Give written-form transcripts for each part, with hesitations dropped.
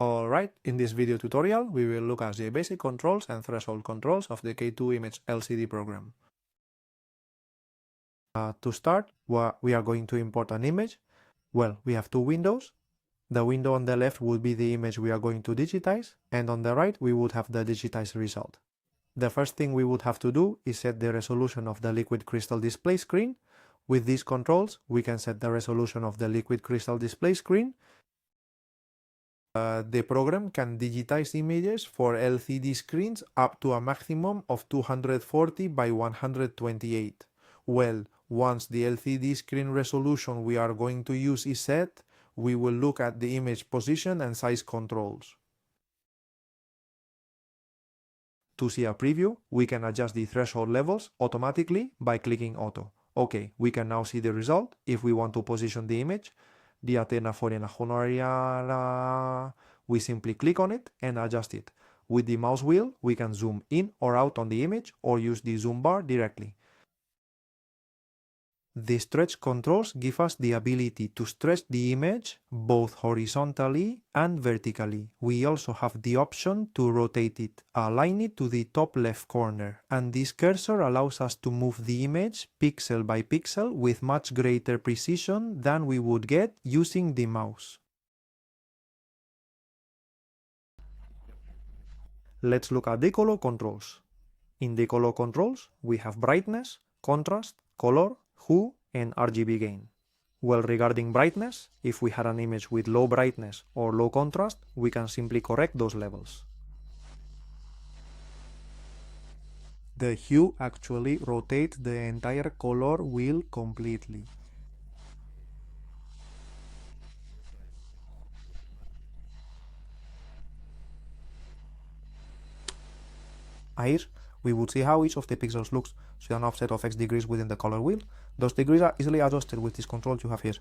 Alright, in this video tutorial we will look at the basic controls and threshold controls of the K2ImageLCD program. To start, we are going to import an image. Well, we have two windows. The window on the left would be the image we are going to digitize, and on the right we would have the digitized result. The first thing we would have to do is set the resolution of the liquid crystal display screen. With these controls, we can set the resolution of the liquid crystal display screen. The program can digitize images for LCD screens up to a maximum of 240 by 128. Well, once the LCD screen resolution we are going to use is set, we will look at the image position and size controls. To see a preview, we can adjust the threshold levels automatically by clicking Auto. Okay, we can now see the result. If we want to position the image, we simply click on it and adjust it. With the mouse wheel, we can zoom in or out on the image or use the zoom bar directly. The stretch controls give us the ability to stretch the image both horizontally and vertically. We also have the option to rotate it, align it to the top left corner, and this cursor allows us to move the image pixel by pixel with much greater precision than we would get using the mouse. Let's look at the color controls. In the color controls, we have brightness, contrast, color, hue, and RGB gain. Well, regarding brightness, if we had an image with low brightness or low contrast, we can simply correct those levels. The hue actually rotates the entire color wheel completely. Here, we would see how each of the pixels looks, so an offset of X degrees within the color wheel. Those degrees are easily adjusted with these controls you have here.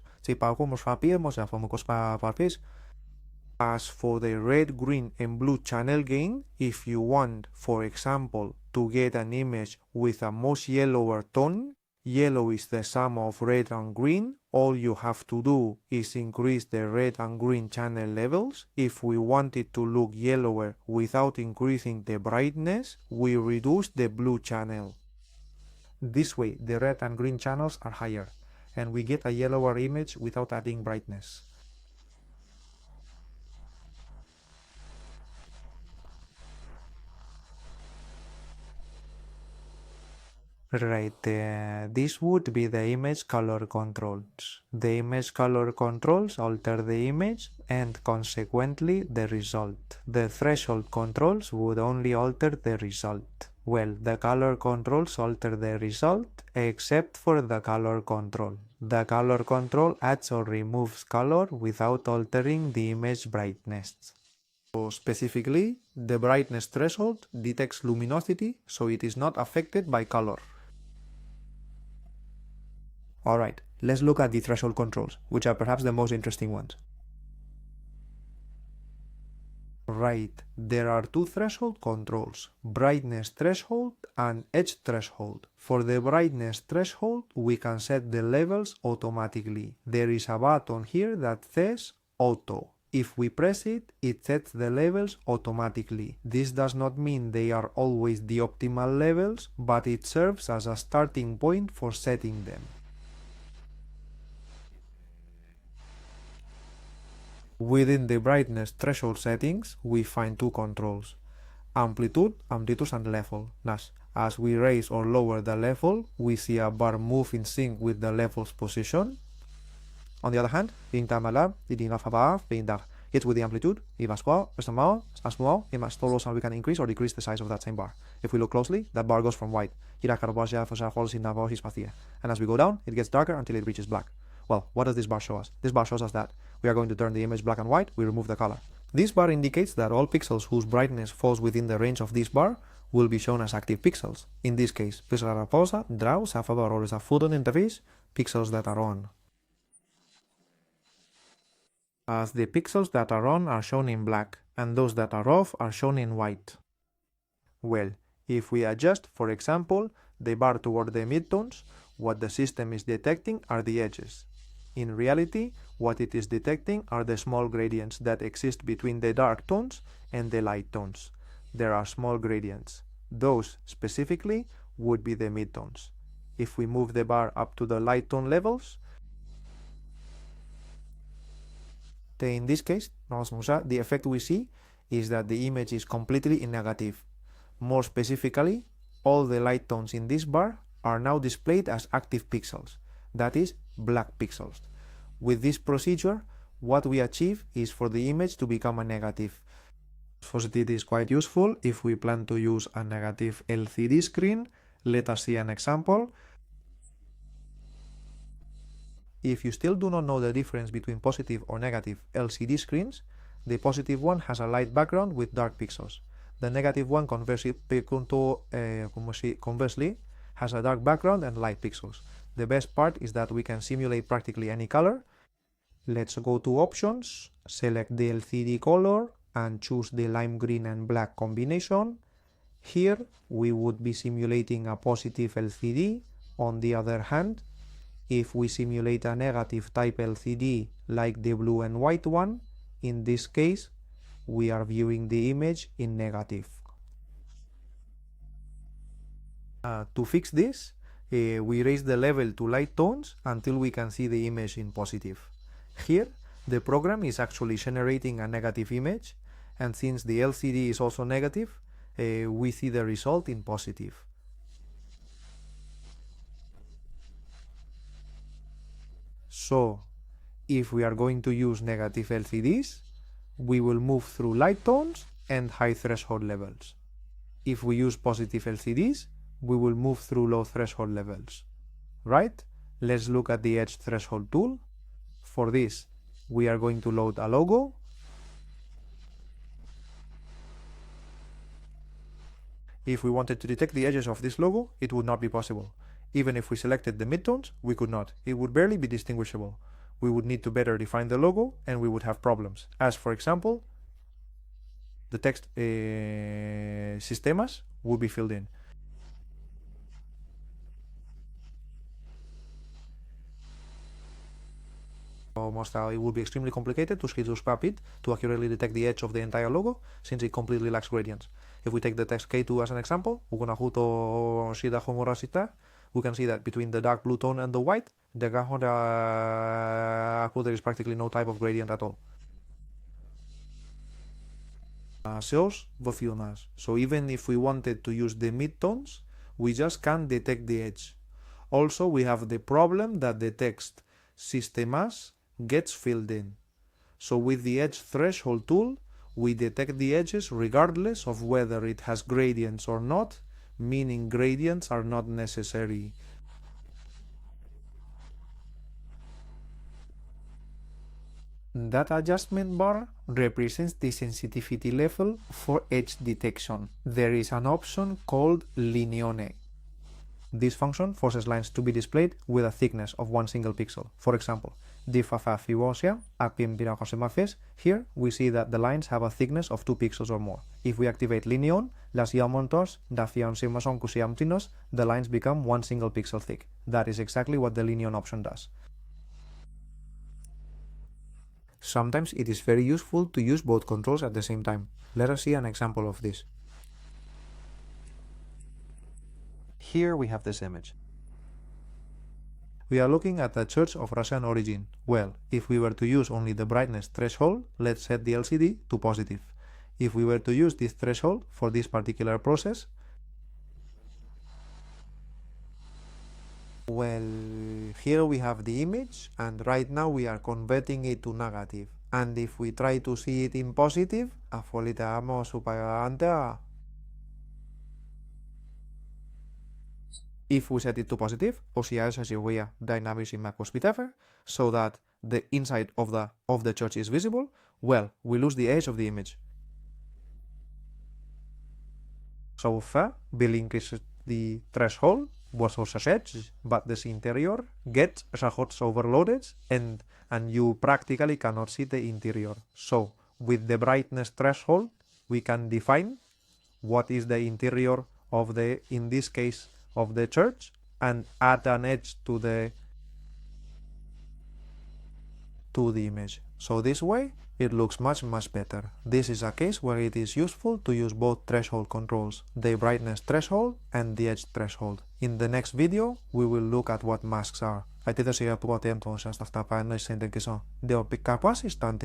As for the red, green, and blue channel gain, if you want, for example, to get an image with a much yellower tone, yellow is the sum of red and green, all you have to do is increase the red and green channel levels. If we want it to look yellower without increasing the brightness, we reduce the blue channel. This way, the red and green channels are higher, and we get a yellower image without adding brightness. Right, this would be the image color controls. The image color controls alter the image and consequently the result. The threshold controls would only alter the result. Well, the color controls alter the result except for the color control. The color control adds or removes color without altering the image brightness. So specifically, the brightness threshold detects luminosity, so it is not affected by color. Alright, let's look at the threshold controls, which are perhaps the most interesting ones. Right, there are two threshold controls, brightness threshold and edge threshold. For the brightness threshold, we can set the levels automatically. There is a button here that says Auto. If we press it, it sets the levels automatically. This does not mean they are always the optimal levels, but it serves as a starting point for setting them. Within the brightness threshold settings, we find two controls, amplitude and level. As we raise or lower the level, we see a bar move in sync with the level's position. On the other hand, it's with the amplitude, we can increase or decrease the size of that same bar. If we look closely, that bar goes from white, and as we go down, it gets darker until it reaches black. Well, what does this bar show us? This bar shows us that we are going to turn the image black and white, we remove the color. This bar indicates that all pixels whose brightness falls within the range of this bar will be shown as active pixels. In this case, pixels raposa, draw, favor or a foot on interface, pixels that are on. As the pixels that are on are shown in black, and those that are off are shown in white. Well, if we adjust, for example, the bar toward the midtones, what the system is detecting are the edges. In reality, what it is detecting are the small gradients that exist between the dark tones and the light tones. There are small gradients. Those, specifically, would be the midtones. If we move the bar up to the light tone levels, in this case, the effect we see is that the image is completely negative. More specifically, all the light tones in this bar are now displayed as active pixels, that is, black pixels. With this procedure, what we achieve is for the image to become a negative. It is quite useful if we plan to use a negative LCD screen. Let us see an example. If you still do not know the difference between positive or negative LCD screens, the positive one has a light background with dark pixels. The negative one conversely has a dark background and light pixels. The best part is that we can simulate practically any color. Let's go to options, select the LCD color and choose the lime green and black combination. Here we would be simulating a positive LCD. On the other hand, if we simulate a negative type LCD like the blue and white one, in this case we are viewing the image in negative. To fix this, we raise the level to light tones until we can see the image in positive. Here, the program is actually generating a negative image, and since the LCD is also negative, we see the result in positive. So, if we are going to use negative LCDs, we will move through light tones and high threshold levels. If we use positive LCDs, we will move through low threshold levels. Right? Let's look at the edge threshold tool. For this, we are going to load a logo. If we wanted to detect the edges of this logo, it would not be possible. Even if we selected the midtones, we could not. It would barely be distinguishable. We would need to better define the logo and we would have problems. As for example, the text sistemas would be filled in. It would be extremely complicated to scrap it to accurately detect the edge of the entire logo, since it completely lacks gradients. If we take the text K2 as an example, we can see that between the dark blue tone and the white, there is practically no type of gradient at all. So even if we wanted to use the midtones, we just can't detect the edge. Also, we have the problem that the text sistemas gets filled in. So with the edge threshold tool, we detect the edges regardless of whether it has gradients or not, meaning gradients are not necessary. That adjustment bar represents the sensitivity level for edge detection. There is an option called Linione. This function forces lines to be displayed with a thickness of one single pixel. For example, here we see that the lines have a thickness of 2 pixels or more. If we activate Linion, the lines become one single pixel thick. That is exactly what the Linion option does. Sometimes it is very useful to use both controls at the same time. Let us see an example of this. Here we have this image. We are looking at a church of Russian origin. Well, if we were to use only the brightness threshold, let's set the LCD to positive. If we were to use this threshold for this particular process, well, here we have the image, and right now we are converting it to negative. And if we try to see it in positive, if we set it to positive, so that the inside of the church is visible, well, we lose the edge of the image. So far, we'll increase the threshold was also set, but this interior gets overloaded and you practically cannot see the interior. So with the brightness threshold, we can define what is the interior of the, in this case, of the church, and add an edge to the to the image. So this way it looks much better. This is a case where it is useful to use both threshold controls, the brightness threshold and the edge threshold. In the next video we will look at what masks are. Ai tosiaan puhuttiin tuossa tästä päin noissa intenkin se on. Deo pikkaa pasistan